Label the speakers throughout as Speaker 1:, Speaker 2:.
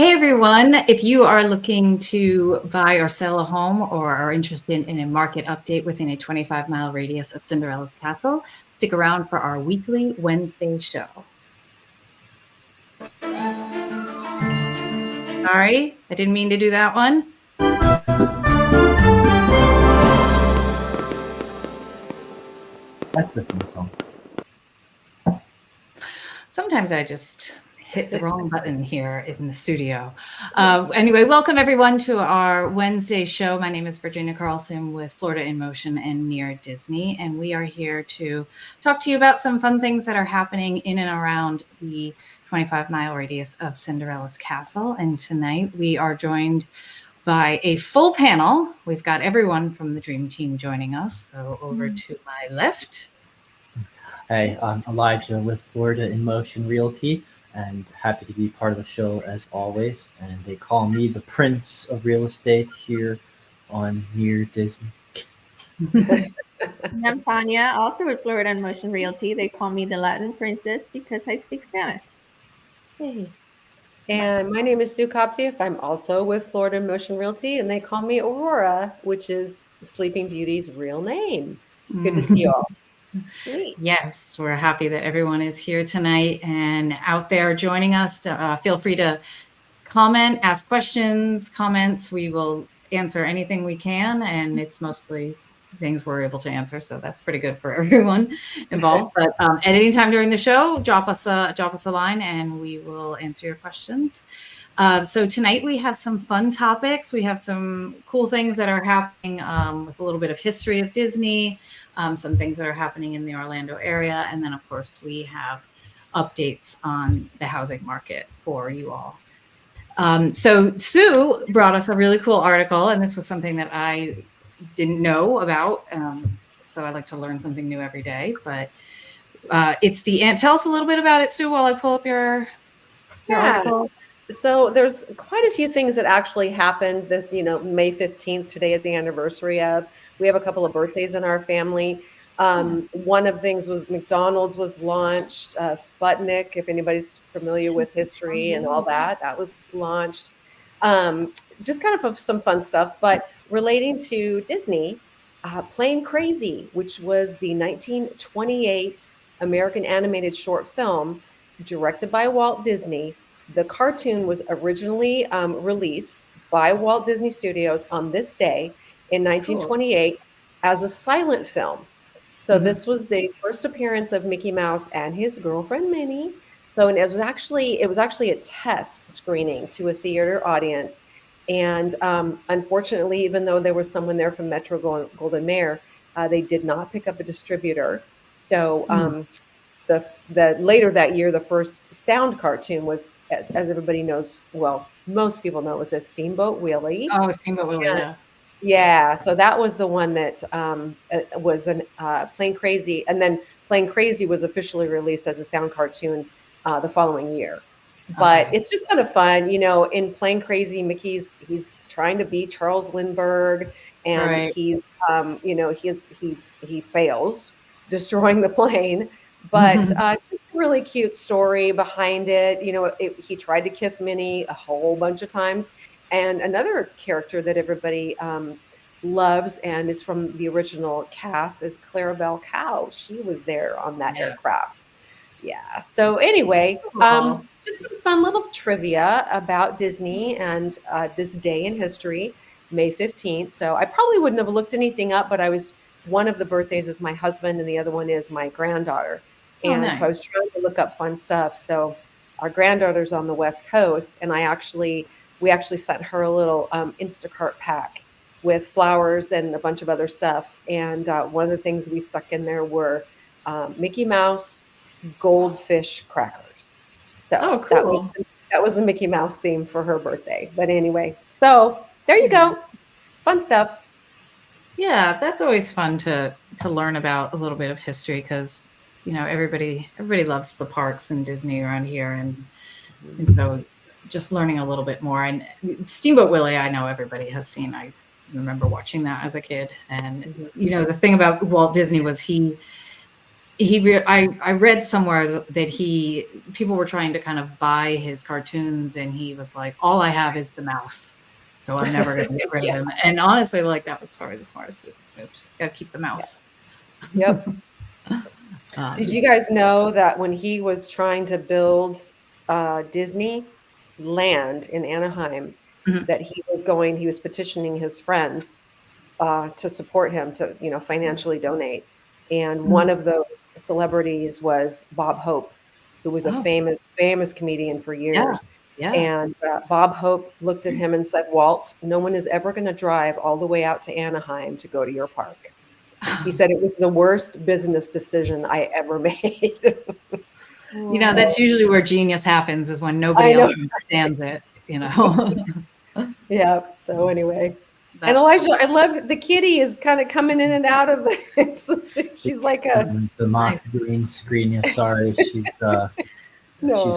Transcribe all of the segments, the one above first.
Speaker 1: Hey everyone, if you are looking to buy or sell a home or are interested in a market update within a 25-mile radius of Cinderella's castle, stick around for our weekly Wednesday show. Sorry, I didn't mean to do that one.
Speaker 2: That's the theme song.
Speaker 1: Sometimes I just hit the wrong button here in the studio. Anyway, welcome everyone to our Wednesday show. My name is Virginia Carlson with Florida in Motion and Near Disney, and we are here to talk to you about some fun things that are happening in and around the 25-mile radius of Cinderella's castle. And tonight we are joined by a full panel. We've got everyone from the Dream Team joining us. So over to my left.
Speaker 2: Hey, I'm Elijah with Florida in Motion Realty, and happy to be part of the show as always. And they call me the Prince of Real Estate here on Near Disney.
Speaker 3: I'm Tanya, also with Florida in Motion Realty. They call me the Latin Princess because I speak Spanish.
Speaker 4: Hey. And my name is 𝐇𝐀𝐖𝐊. I'm also with Florida in Motion Realty, and they call me Aurora, which is Sleeping Beauty's real name. Good to see you all.
Speaker 1: Yes, we're happy that everyone is here tonight and out there joining us. Feel free to comment, ask questions, comments. We will answer anything we can, and it's mostly things we're able to answer, so that's pretty good for everyone involved. But at any time during the show, drop us a line, and we will answer your questions. So tonight we have some fun topics. We have some cool things that are happening with a little bit of history of Disney. Some things that are happening in the Orlando area. And then, of course, we have updates on the housing market for you all. So Sue brought us a really cool article, and this was something that I didn't know about. So I like to learn something new every day. But tell us a little bit about it, Sue, while I pull up your article.
Speaker 4: So there's quite a few things that actually happened that, May 15th, today is the anniversary of. We have a couple of birthdays in our family. One of the things was McDonald's was launched, Sputnik, if anybody's familiar with history and all that was launched. Just kind of some fun stuff, but relating to Disney, Plane Crazy, which was the 1928 American animated short film directed by Walt Disney. The cartoon was originally released by Walt Disney Studios on this day in 1928 as a silent film. So this was the first appearance of Mickey Mouse and his girlfriend Minnie. So it was actually a test screening to a theater audience. And unfortunately, even though there was someone there from Metro-Goldwyn-Mayer, they did not pick up a distributor. So the later that year, the first sound cartoon was, as everybody knows, well, most people know, it was a Steamboat Willie.
Speaker 1: Oh, Steamboat Willie, yeah.
Speaker 4: Yeah, so that was the one that was Plane Crazy, and then Plane Crazy was officially released as a sound cartoon the following year. But it's just kind of fun, in Plane Crazy, he's trying to beat Charles Lindbergh, and he's he fails, destroying the plane. But just a really cute story behind it. He tried to kiss Minnie a whole bunch of times. And another character that everybody loves and is from the original cast is Clarabelle Cow. She was there on that aircraft. Yeah. So anyway, just some fun little trivia about Disney and this day in history, May 15th. So I probably wouldn't have looked anything up, but one of the birthdays is my husband and the other one is my granddaughter. And so I was trying to look up fun stuff. So our granddaughter's on the West Coast, and we actually sent her a little Instacart pack with flowers and a bunch of other stuff. And one of the things we stuck in there were Mickey Mouse goldfish crackers. So
Speaker 1: cool.
Speaker 4: that was the Mickey Mouse theme for her birthday. But anyway, so there you go. Fun stuff.
Speaker 1: Yeah, that's always fun to learn about a little bit of history, because everybody loves the parks and Disney around here, and so just learning a little bit more. And Steamboat Willie, I know everybody has seen. I remember watching that as a kid. And the thing about Walt Disney was he I read somewhere that people were trying to kind of buy his cartoons, and he was like, all I have is the mouse, so I'm never going to get rid of him. And honestly, like, that was probably the smartest business move. Got to keep the mouse.
Speaker 4: Yep. Did you guys know that when he was trying to build Disney land in Anaheim,
Speaker 1: Mhm.
Speaker 4: that he was petitioning his friends to support him, to financially donate, and one of those celebrities was Bob Hope, who was a
Speaker 1: Oh,
Speaker 4: famous comedian for
Speaker 1: yeah,
Speaker 4: years.
Speaker 1: yeah.
Speaker 4: And Bob Hope looked at him and said, "Walt, no one is ever going to drive all the way out to Anaheim to go to your park." He said it was the worst business decision I ever made.
Speaker 1: That's usually where genius happens, is when nobody
Speaker 4: I know.
Speaker 1: else understands it.
Speaker 4: Yeah. So anyway, and
Speaker 1: That's
Speaker 4: Elijah, I love the kitty is kind of coming in and out of the. She's like
Speaker 2: The mock
Speaker 1: nice.
Speaker 2: green screen. Yeah, sorry, she's
Speaker 4: no, she's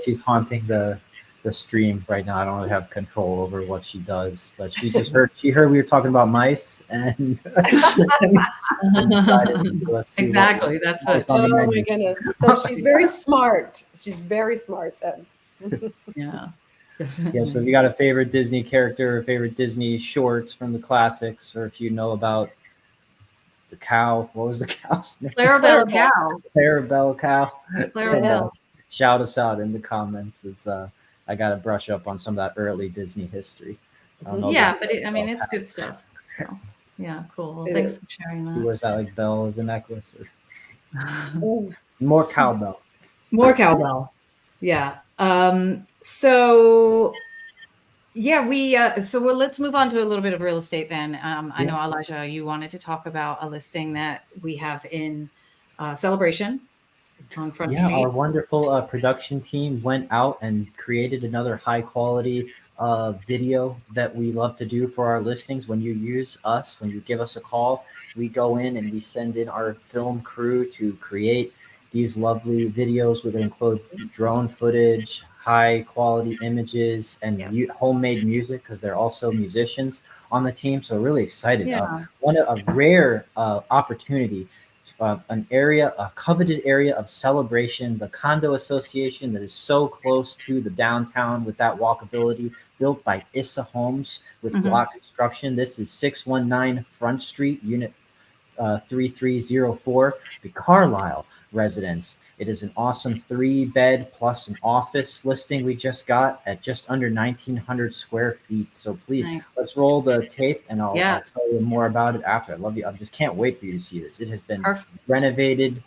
Speaker 2: she's haunting the stream right now. I don't really have control over what she does, but she heard we were talking about mice and, and decided to see
Speaker 1: Exactly. That's
Speaker 2: what was
Speaker 1: what.
Speaker 2: on the
Speaker 4: Oh my
Speaker 2: menu.
Speaker 4: goodness. So she's very smart. She's very smart then.
Speaker 1: Yeah.
Speaker 2: Yeah, so if
Speaker 1: Definitely.
Speaker 2: you got a favorite Disney character or favorite Disney shorts from the classics, or if you know about the cow, what was the cow's name?
Speaker 1: Clarabelle Cow.
Speaker 2: Clarabelle cow. And
Speaker 1: Clarabelle.
Speaker 2: shout us out in the comments. It's I got to brush up on some of that early Disney history. I don't know
Speaker 1: Yeah,
Speaker 2: the
Speaker 1: but it's good stuff. So, yeah, cool. Well,
Speaker 4: It
Speaker 1: thanks
Speaker 4: is.
Speaker 1: for sharing
Speaker 2: He
Speaker 1: that.
Speaker 2: wears that like bell as a necklace, or
Speaker 4: Ooh.
Speaker 2: more cowbell.
Speaker 1: More cowbell. Yeah. So yeah, let's move on to a little bit of real estate then. I know, Elijah, you wanted to talk about a listing that we have in Celebration on Front
Speaker 2: Yeah, our
Speaker 1: Street.
Speaker 2: wonderful production team went out and created another high quality video that we love to do for our listings. When you use us, when you give us a call, we go in and we send in our film crew to create these lovely videos. We're going to include drone footage, high quality images, and homemade music, because they're also musicians on the team. So really excited.
Speaker 1: Yeah.
Speaker 2: A rare opportunity, a coveted area of Celebration, the condo association that is so close to the downtown with that walkability, built by Issa Homes with block construction. This is 619 Front Street, Unit 3304, the Carlisle residence. It is an awesome 3-bed plus an office listing we just got at just under 1,900 square feet. So please, let's roll the tape, and I'll tell you more about it after. I love you. I just can't wait for you to see this. It has been renovated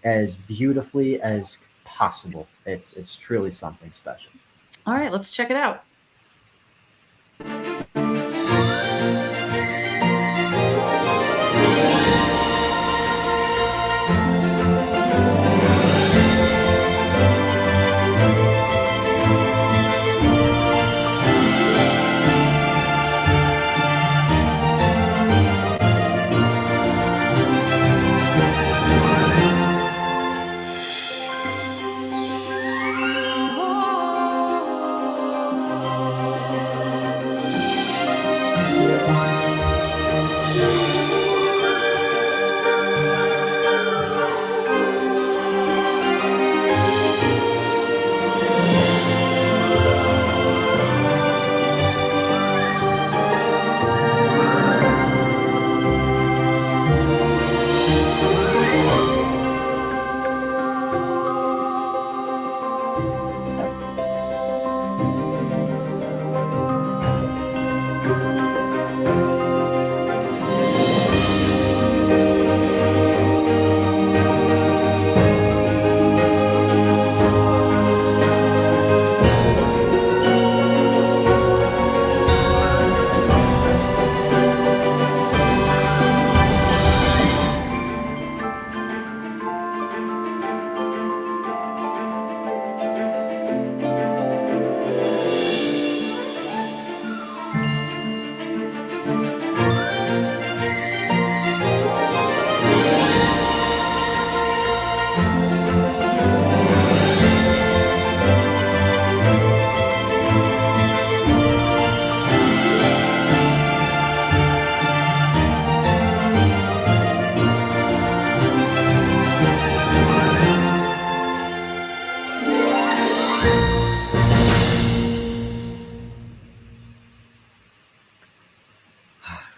Speaker 2: as beautifully as possible. It's truly something special.
Speaker 1: All right, let's check it out.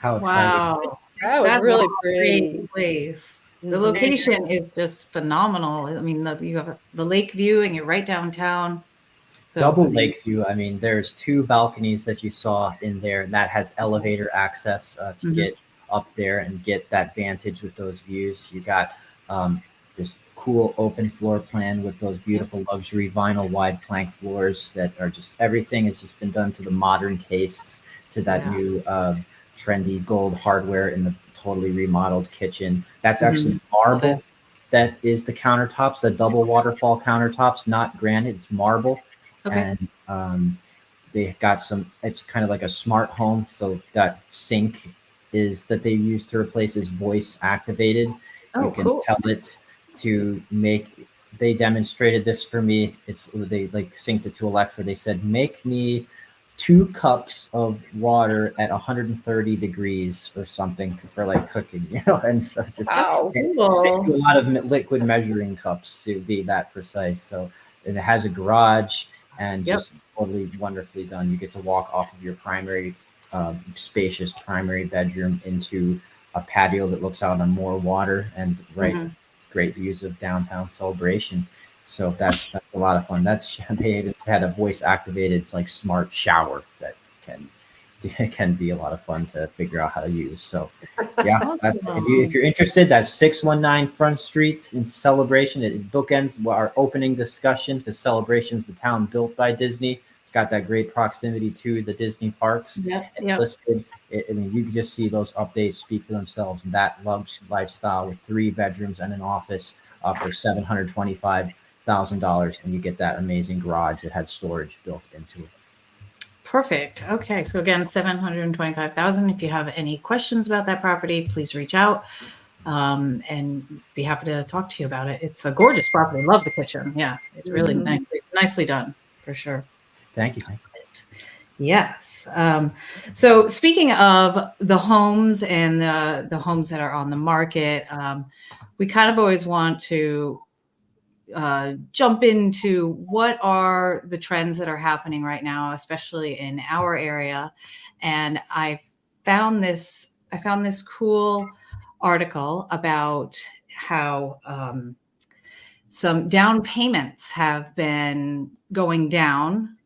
Speaker 2: How exciting.
Speaker 1: Wow.
Speaker 4: That was
Speaker 1: That's
Speaker 4: really
Speaker 1: a
Speaker 4: pretty.
Speaker 1: great place. The
Speaker 4: Mhm.
Speaker 1: location is just phenomenal. I mean, you have the lake view and you're right downtown. So
Speaker 2: Double lake view. I mean, there's 2 balconies that you saw in there, and that has elevator access to
Speaker 1: Mhm.
Speaker 2: get up there and get that vantage with those views. You got this cool open floor plan with those beautiful luxury vinyl wide plank floors that are just, everything has just been done to the modern tastes, to that
Speaker 1: Yeah.
Speaker 2: new trendy gold hardware in the totally remodeled kitchen. That's
Speaker 1: Mhm.
Speaker 2: actually marble. That is the countertops, the double waterfall countertops, not granite, it's marble.
Speaker 1: Okay.
Speaker 2: And they got some, it's kind of like a smart home, so that sink is that they use to replace is voice activated. You
Speaker 1: Oh,
Speaker 2: can
Speaker 1: cool.
Speaker 2: tell it to make, they demonstrated this for me. It's, they like synced it to Alexa. They said, make me 2 cups of water at 130 degrees or something for like cooking, and so just
Speaker 4: Wow.
Speaker 2: saved a lot of liquid measuring cups to be that precise. So it has a garage, and
Speaker 1: Yep.
Speaker 2: just totally wonderfully done. You get to walk off of your primary, spacious primary bedroom into a patio that looks out on more water and
Speaker 1: Mhm.
Speaker 2: great views of downtown Celebration. So that's a lot of fun. That's they even had a voice activated like smart shower that can be a lot of fun to figure out how to use. So yeah, that's, if
Speaker 1: Awesome.
Speaker 2: you're interested, that's 619 Front Street in Celebration. It bookends our opening discussion, because Celebration's the town built by Disney. It's got that great proximity to the Disney parks.
Speaker 1: Yep.
Speaker 2: And
Speaker 1: Yep.
Speaker 2: listed, I mean, you can just see those updates speak for themselves. And that luxe lifestyle with 3 bedrooms and an office for $725,000, and you get that amazing garage that had storage built into it.
Speaker 1: Perfect. Okay. So again, 725,000. If you have any questions about that property, please reach out, and be happy to talk to you about it. It's a gorgeous property. Love the kitchen. Yeah. It's really
Speaker 3: Mhm.
Speaker 1: nicely done for sure.
Speaker 2: Thank you.
Speaker 1: Yes. So speaking of the homes and the homes that are on the market, we kind of always want to jump into what are the trends that are happening right now, especially in our area. And I found this cool article about how some down payments have been going down.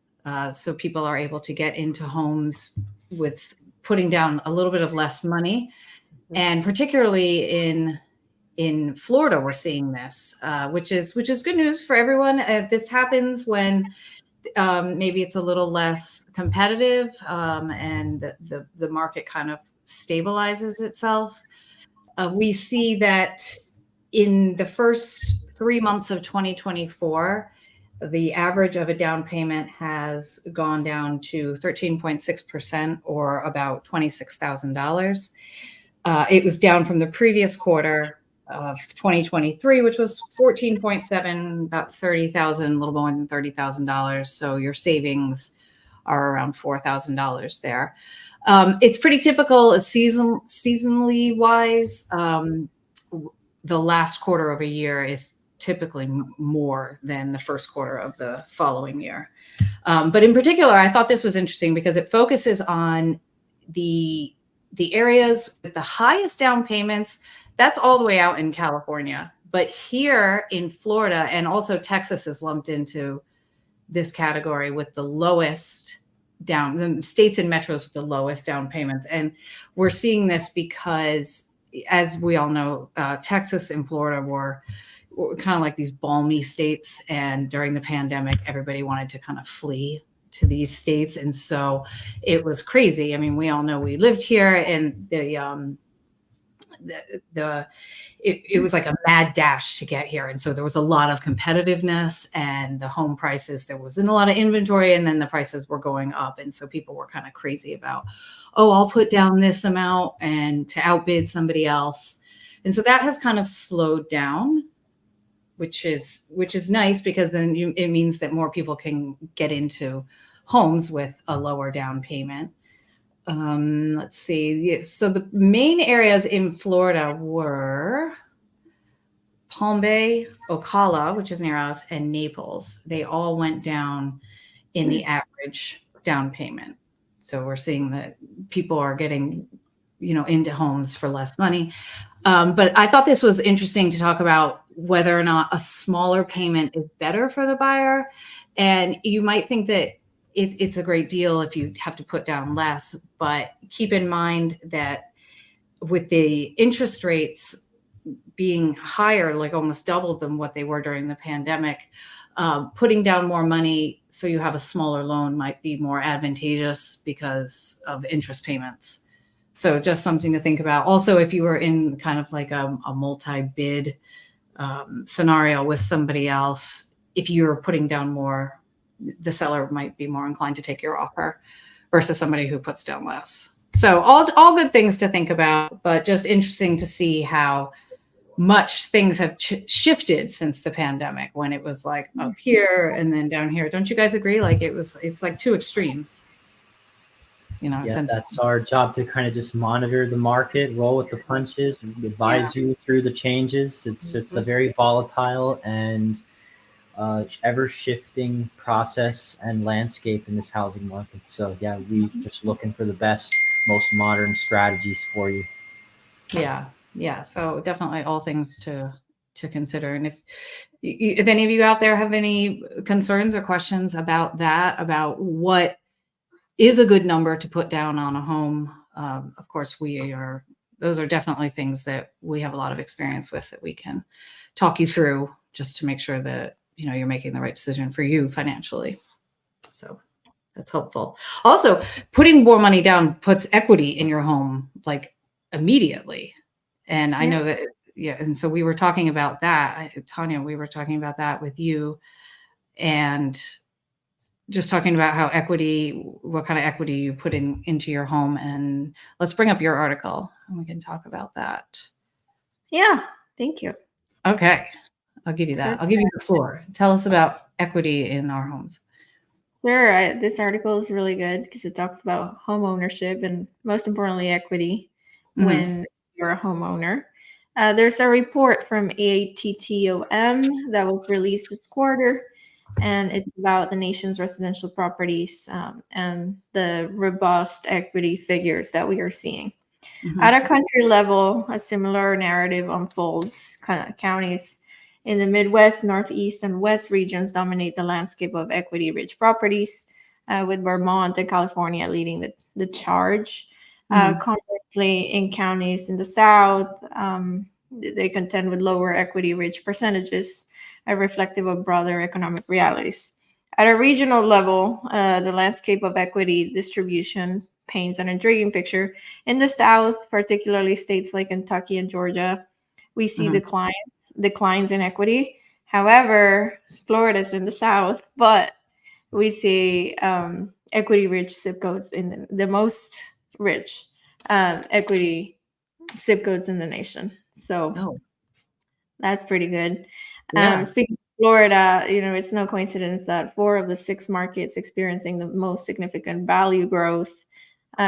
Speaker 1: So people are able to get into homes with putting down a little bit of less money. And particularly in Florida, we're seeing this, which is good news for everyone. This happens when maybe it's a little less competitive, and the market kind of stabilizes itself. We see that in the first 3 months of 2024, the average of a down payment has gone down to 13.6%, or about $26,000. It was down from the previous quarter of 2023, which was 14.7, about 30,000, a little more than $30,000. So your savings are around $4,000 there. It's pretty typical, seasonally wise. The last quarter of a year is typically more than the first quarter of the following year. But in particular, I thought this was interesting because it focuses on the areas with the highest down payments. That's all the way out in California. But here in Florida, and also Texas is lumped into this category with the lowest down, the states and metros with the lowest down payments. And we're seeing this because, as we all know, Texas and Florida were kind of like these balmy states. And during the pandemic, everybody wanted to kind of flee to these states. And so it was crazy. I mean, we all know we lived here, and it was like a mad dash to get here. And so there was a lot of competitiveness, and the home prices, there wasn't a lot of inventory, and then the prices were going up. And so people were kind of crazy about, oh, I'll put down this amount and to outbid somebody else. And so that has kind of slowed down, which is nice, because then it means that more people can get into homes with a lower down payment. Let's see. So the main areas in Florida were Palm Bay, Ocala, which is near us, and Naples. They all went down in the average down payment. So we're seeing that people are getting into homes for less money. But I thought this was interesting to talk about whether or not a smaller payment is better for the buyer. And you might think that it's a great deal if you have to put down less, but keep in mind that with the interest rates being higher, like almost double than what they were during the pandemic, putting down more money so you have a smaller loan might be more advantageous because of interest payments. So just something to think about. Also, if you were in kind of like a multi-bid scenario with somebody else, if you're putting down more, the seller might be more inclined to take your offer versus somebody who puts down less. So all good things to think about, but just interesting to see how much things have shifted since the pandemic, when it was like up here and then down here. Don't you guys agree? Like it's like two extremes.
Speaker 2: Yeah,
Speaker 1: since
Speaker 2: that's our job, to kind of just monitor the market, roll with the punches, advise you through the changes. It's a very volatile and ever shifting process and landscape in this housing market. So yeah, we just looking for the best, most modern strategies for you.
Speaker 1: Yeah. So definitely all things to consider. And if any of you out there have any concerns or questions about that, about what is a good number to put down on a home, of course, those are definitely things that we have a lot of experience with, that we can talk you through just to make sure that, you're making the right decision for you financially. So that's helpful. Also, putting more money down puts equity in your home, like immediately. And I know that, and so we were talking about that, Tanya, we were talking about that with you, and just talking about how what kind of equity you put into your home. And let's bring up your article and we can talk about that.
Speaker 3: Yeah, thank you.
Speaker 1: Okay. I'll give you that. I'll give you the floor. Tell us about equity in our homes.
Speaker 3: Sure. This article is really good because it talks about home ownership and, most importantly, equity when you're a homeowner. There's a report from 𝐇𝐀𝐖𝐊 that was released this quarter, and it's about the nation's residential properties and the robust equity figures that we are seeing. At a country level, a similar narrative unfolds. Counties in the Midwest, Northeast, and West regions dominate the landscape of equity-rich properties, with Vermont and California leading the charge. Conversely, in counties in the South, they contend with lower equity-rich percentages, reflective of broader economic realities. At a regional level, the landscape of equity distribution paints an intriguing picture. In the South, particularly states like Kentucky and Georgia, we see declines in equity. However, Florida's in the South, but we see equity-rich zip codes in the most rich equity zip codes in the nation. So that's pretty good. Speaking of Florida, it's no coincidence that 4 of the 6 markets experiencing the most significant value growth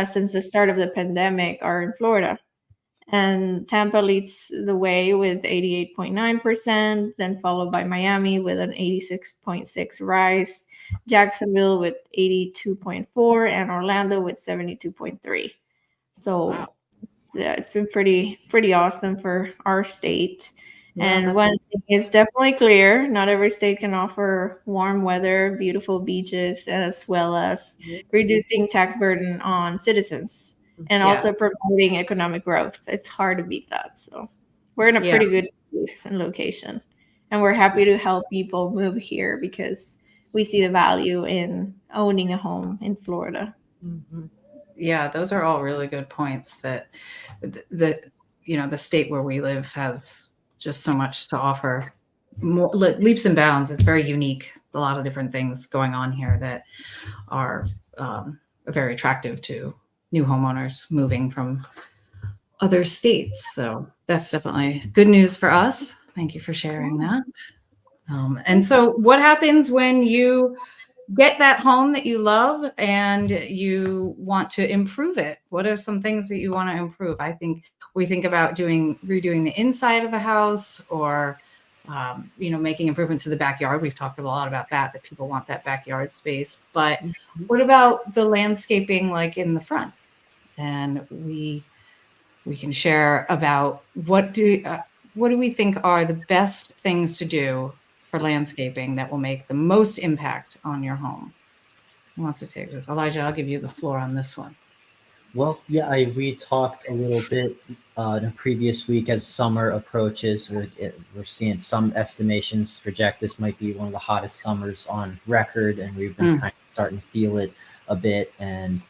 Speaker 3: since the start of the pandemic are in Florida. And Tampa leads the way with 88.9%, then followed by Miami with an 86.6 rise, Jacksonville with 82.4, and Orlando with 72.3. So yeah, it's been pretty awesome for our state. And one thing is definitely clear: not every state can offer warm weather, beautiful beaches, as well as reducing tax burden on citizens and also promoting economic growth. It's hard to beat that. So we're in a pretty good place and location. And we're happy to help people move here because we see the value in owning a home in Florida.
Speaker 1: Yeah, those are all really good points, that the state where we live has just so much to offer, more leaps and bounds. It's very unique. A lot of different things going on here that are very attractive to new homeowners moving from other states. So that's definitely good news for us. Thank you for sharing that. And so what happens when you get that home that you love and you want to improve it? What are some things that you want to improve? I think we think about redoing the inside of a house, or making improvements to the backyard. We've talked a lot about that people want that backyard space. But what about the landscaping, like in the front? And we we can share about what do we think are the best things to do for landscaping that will make the most impact on your home. Who wants to take this? Elijah, I'll give you the floor on this one.
Speaker 2: Well, yeah, we talked a little bit in a previous week as summer approaches. We're seeing some estimations project this might be one of the hottest summers on record, and we've been kind of starting to feel it a bit. And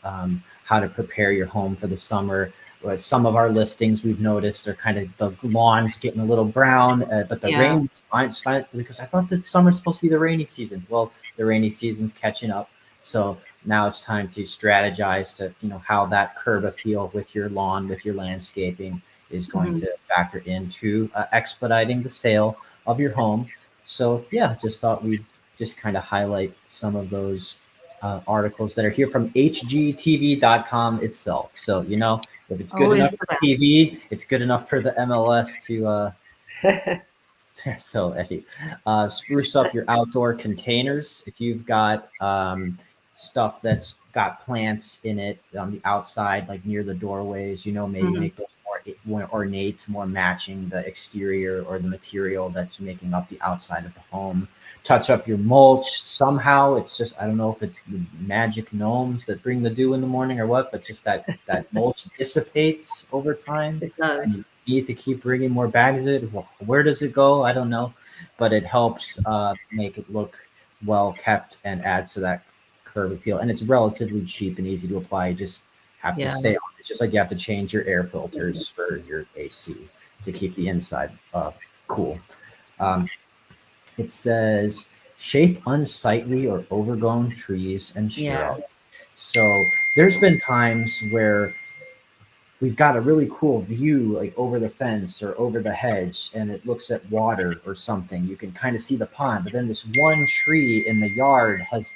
Speaker 2: how to prepare your home for the summer. Some of our listings we've noticed are kind of the lawns getting a little brown, but the rain's fine because I thought that summer's supposed to be the rainy season. Well, the rainy season's catching up. So now it's time to strategize to, how that curb appeal with your lawn, with your landscaping is going to factor into expediting the sale of your home. So yeah, just thought we'd just kind of highlight some of those articles that are here from HGTV.com itself. So, if it's good enough for TV, it's good enough for the MLS to so Eddie, spruce up your outdoor containers. If you've got stuff that's got plants in it on the outside, like near the doorways, maybe make those more ornate, more matching the exterior or the material that's making up the outside of the home. Touch up your mulch somehow. It's just, I don't know if it's the magic gnomes that bring the dew in the morning or what, but just that mulch dissipates over time.
Speaker 1: It does.
Speaker 2: And you need to keep bringing more bags of it. Where does it go? I don't know, but it helps make it look well kept and adds to that curb appeal. And it's relatively cheap and easy to apply. You just have to stay on. It's just like you have to change your air filters for your AC to keep the inside cool. It says shape unsightly or overgrown trees and shrubs. So there's been times where we've got a really cool view, like over the fence or over the hedge, and it looks at water or something. You can kind of see the pond, but then this one tree in the yard has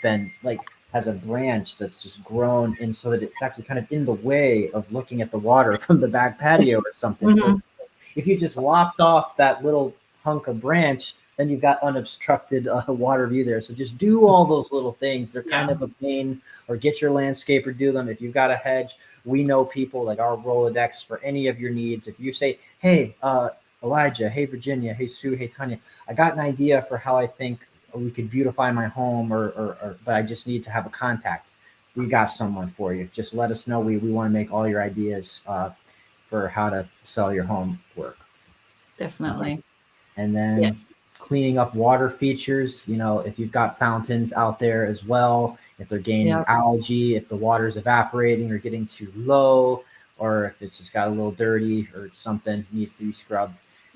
Speaker 2: a branch that's just grown in so that it's actually kind of in the way of looking at the water from the back patio or something. So if you just lopped off that little hunk of branch, then you've got unobstructed water view there. So just do all those little things. They're kind of a pain, or get your landscaper do them. If you've got a hedge, we know people like our Rolodex for any of your needs. If you say, hey, Elijah, hey, Virginia, hey, Sue, hey, Tanya, I got an idea for how I think we could beautify my home, but I just need to have a contact. We got someone for you. Just let us know. We want to make all your ideas for how to sell your home work.
Speaker 1: Definitely.
Speaker 2: And then cleaning up water features, if you've got fountains out there as well, if they're gaining algae, if the water's evaporating or getting too low, or if it's just got a little dirty or something needs to be scrubbed,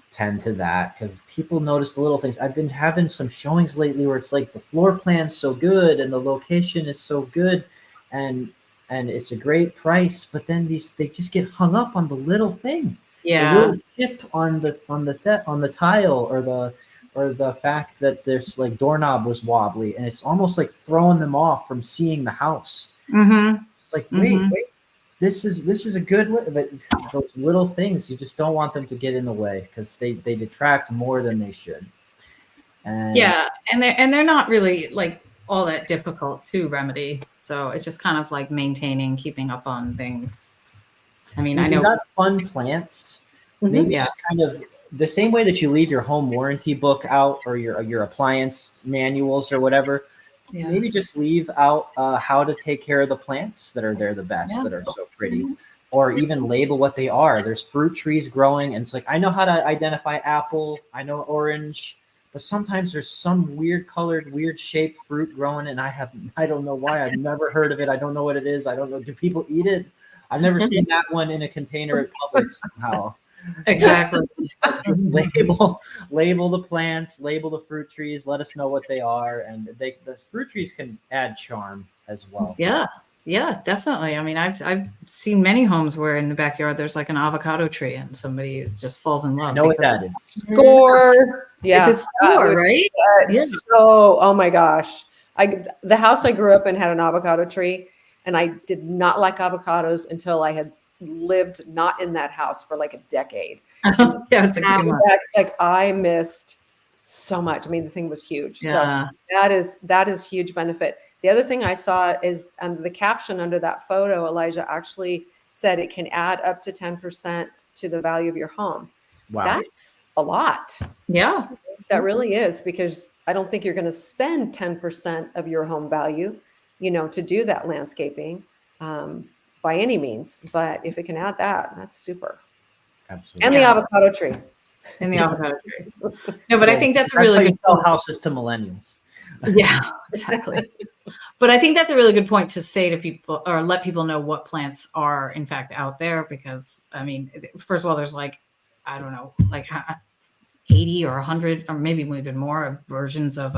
Speaker 2: tend to that, because people notice the little things. I've been having some showings lately where it's like the floor plan's so good and the location is so good and it's a great price, but then they just get hung up on the little thing. The little chip on the tile, or the fact that this like doorknob was wobbly, and it's almost like throwing them off from seeing the house. It's like, wait, this is a good, but those little things, you just don't want them to get in the way because they detract more than they should. And
Speaker 1: they're not really like all that difficult to remedy. So it's just kind of like maintaining, keeping up on things. I mean, I know
Speaker 2: got fun plants. Maybe just kind of the same way that you leave your home warranty book out, or your appliance manuals or whatever. Maybe just leave out how to take care of the plants that are there the best, that are so pretty, or even label what they are. There's fruit trees growing, and it's like, I know how to identify apple, I know orange, but sometimes there's some weird colored, weird shaped fruit growing, and I don't know why. I've never heard of it. I don't know what it is. I don't know. Do people eat it? I've never seen that one in a container at Publix somehow.
Speaker 1: Exactly.
Speaker 2: Just label the plants, label the fruit trees, let us know what they are, and the fruit trees can add charm as well.
Speaker 1: Yeah, definitely. I mean, I've seen many homes where in the backyard there's like an avocado tree and somebody just falls in love.
Speaker 2: I know what that is.
Speaker 4: Score. Yeah.
Speaker 1: It's a score, right?
Speaker 4: So, oh my gosh. The house I grew up in had an avocado tree, and I did not like avocados until I had lived not in that house for like a decade.
Speaker 1: It's like too much.
Speaker 4: It's like I missed so much. I mean, the thing was huge. So that is huge benefit. The other thing I saw is the caption under that photo, Elijah, actually said it can add up to 10% to the value of your home.
Speaker 2: Wow.
Speaker 4: That's a lot.
Speaker 1: Yeah.
Speaker 4: That really is, because I don't think you're going to spend 10% of your home value, to do that landscaping by any means. But if it can add that, that's super.
Speaker 2: Absolutely.
Speaker 4: And the avocado tree.
Speaker 1: In the avocado tree. No, but I think that's a
Speaker 2: That's how
Speaker 1: really
Speaker 2: you
Speaker 1: good
Speaker 2: sell
Speaker 1: point.
Speaker 2: houses to millennials.
Speaker 1: Yeah, exactly. But I think that's a really good point to say to people, or let people know what plants are in fact out there, because I mean, first of all, there's like, I don't know, like 80 or 100 or maybe even more versions of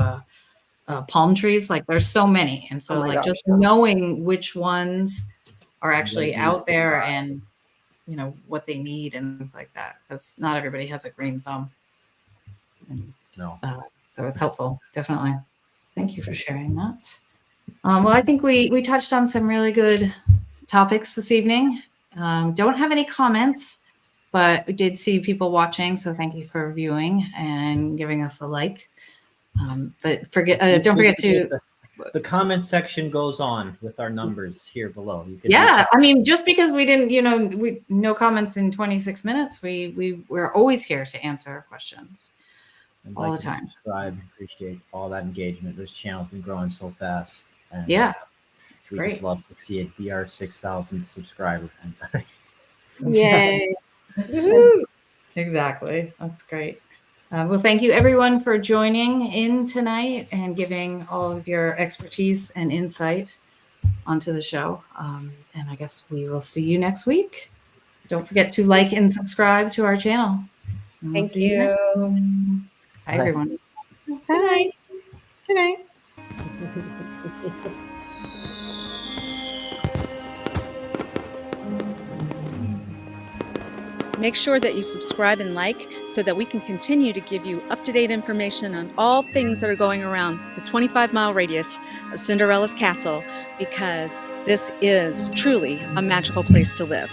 Speaker 1: palm trees. Like there's so many. And so
Speaker 4: Oh my
Speaker 1: like
Speaker 4: gosh,
Speaker 1: just
Speaker 4: yeah.
Speaker 1: knowing which ones are actually
Speaker 2: What it
Speaker 1: out
Speaker 2: needs to
Speaker 1: there
Speaker 2: thrive.
Speaker 1: and what they need and things like that, because not everybody has a green thumb. And,
Speaker 2: No.
Speaker 1: so it's helpful, definitely. Thank you for sharing that. Well, I think we touched on some really good topics this evening. Don't have any comments, but we did see people watching, so thank you for viewing and giving us a like. But don't forget to.
Speaker 2: The comment section goes on with our numbers here below. You can
Speaker 1: Yeah, I mean, just because we didn't, no comments in 26 minutes, we're always here to answer questions.
Speaker 2: and
Speaker 1: all
Speaker 2: like
Speaker 1: the time.
Speaker 2: Subscribe. Appreciate all that engagement. This channel's been growing so fast. And
Speaker 1: Yeah, it's
Speaker 2: we
Speaker 1: great.
Speaker 2: just love to see it be our 6,000th subscriber.
Speaker 3: Yay.
Speaker 4: Woohoo!
Speaker 1: Exactly. That's great. Well, thank you everyone for joining in tonight and giving all of your expertise and insight onto the show. And I guess we will see you next week. Don't forget to like and subscribe to our channel. And we'll
Speaker 4: Thank
Speaker 1: see next
Speaker 4: you.
Speaker 1: time. Bye,
Speaker 2: Bye.
Speaker 1: everyone.
Speaker 4: Good night.
Speaker 3: Good night.
Speaker 5: Make sure that you subscribe and like so that we can continue to give you up-to-date information on all things that are going around the 25-mile radius of Cinderella's castle, because this is truly a magical place to live.